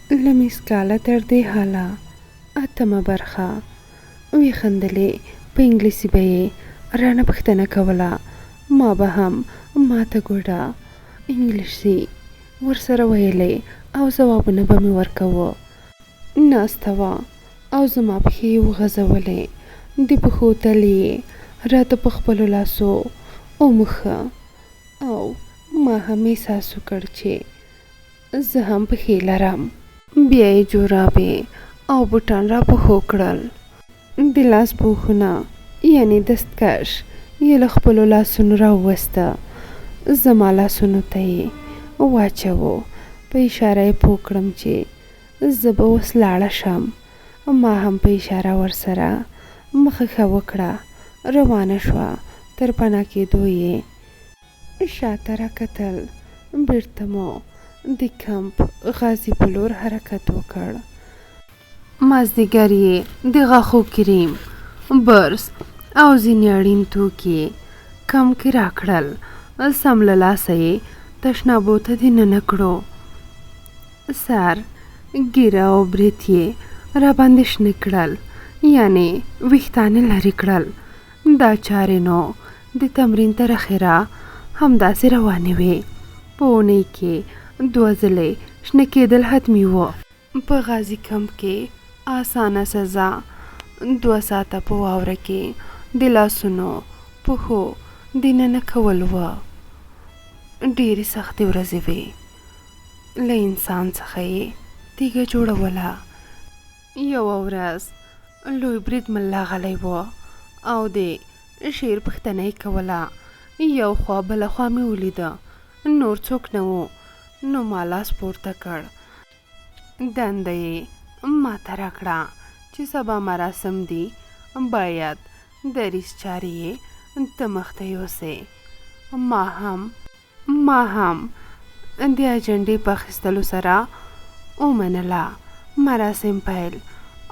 له میسکاله تر دې حاله 8مه برخه. وی خندلې، په انګلیسي به یې رانه پوښتنه کوله، ما به هم ماته ګوډه انګلیسي ورسره ویلې او ځوابونه به مې ورکوه. ناسته وه او زما پښې یې وغځولې، د پښو تلې یې راته په خپلو لاسو وموښه او ما هم احساس وکړ چې زه هم پښې لرم. بیا یې جورابې او بوټان را پښو کړل. د لاس پوښونه یعنې دستکش یې له خپلو لاسونو راووسته. زما لاسونو ته یې واچوه، په اشاره یې پوه کړم چې زه به اوس لاړه شم. ما هم په اشاره ورسره مخه ښه وکړه، روانه شوه. تر پناه کېدو یې شاته راکتل. بېرته مو د کمپ غازي په لور حرکت وکړ. مازدیګر یې د غاښو کریم، برس او ځینې اړین توکي کم کې راکړل. سم له لاسه یې تشنابو ته دننه کړو. سر، ږیره او برېت یې راباندې شنه کړل، یعنې ویښتان یې لرې کړل. دا چارې نو د تمرین تر اخره همداسې روانې وې. په اونۍ کې 2 ځلې شنه کېدل حتمي وو. په غازي کمپ کې اسانه سزا 2 ساعته په واوره کې د لاسونو پښو دننه کول وه. ډېرې سختې ورځې وې. له انسان څخه یې تیږه جوړوله. یوه ورځ لوی برید ملا غلی و او د شعر پوښتنه یې کوله. یو خوا بله خوا مې ولیده، نور څوک نه و. نو ما لاس پورته کړ. دنده یې ماته راکړه چې سبا مراسم دي، باید دریځ چارې یې ته مخته یوسې. ما هم د اجنډې په اخیستلو سره ومنله. مراسم پیل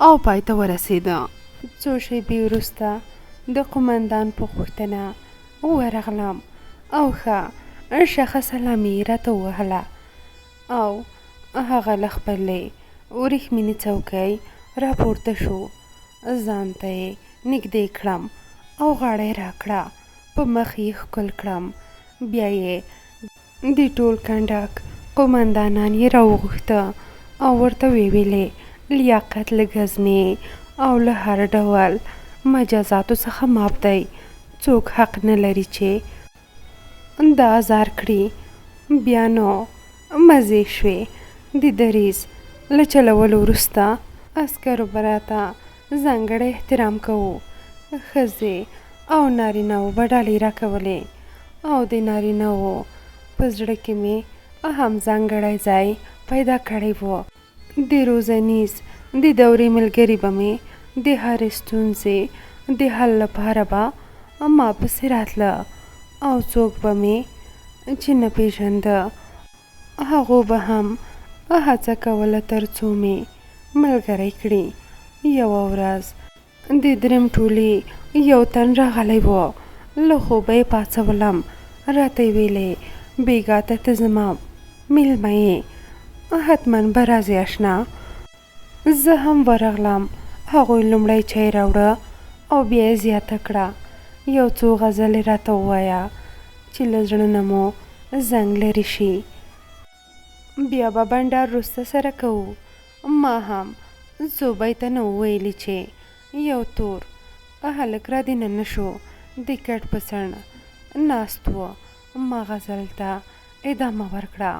او پای ته ورسېده. څو شېبې وروسته د قومندان په غوښتنه ورغلم او ښه شخه سلامي یې راته ووهله او هغه له خپلې وریښمینې څوکۍ راپورته شو. ځان ته یې نږدې کړم او غاړه یې راکړه، په مخ یې ښکل کړم. بیا یې د ټول کنډک قومندانان یې راوغوښته او ورته ویې ویلې لیاقت له ګزمې او له هر ډول مجازاتو څخه ماف دی. څوک حق نه لري چې دا ازار کړي. بیا نو مزې شوې. د دریځ له چلولو وروسته عسکرو به راته ځانګړی احترام کوو. ښځې او نارینه‌وو به ډالۍ راکولې او د نارینه‌وو په زړه کې مې هم ځانګړی ځای پیدا کړی و. د روزنیز د دورې ملګري به مې د هرې ستونزې د حل لپاره به ما پسې راتله او څوک به مې چې نه پیژنده هغو به هم هڅه کوله تر څو مې ملګری کړي. یوه ورځ د دریم ټولي یو تن راغلی و. له خوبه یې پاڅولم. راته یې ویلې بېګا ته ته زما میلمه یې، حتما به راځې اشنا. زه هم ورغلم. هغوی لومړی چای راوړه او بیا یې زیاته کړه. یو څو غزلې راته ووایه چې له زړه نه مو زنګ لرې شي. بیا به بنډار وروسته سره کوو. ما هم څو بیته نه وویلي چې یو تور هلک را دننه شو. د کټ په څنډ ناست و. ما غزل ته ادامه ورکړه.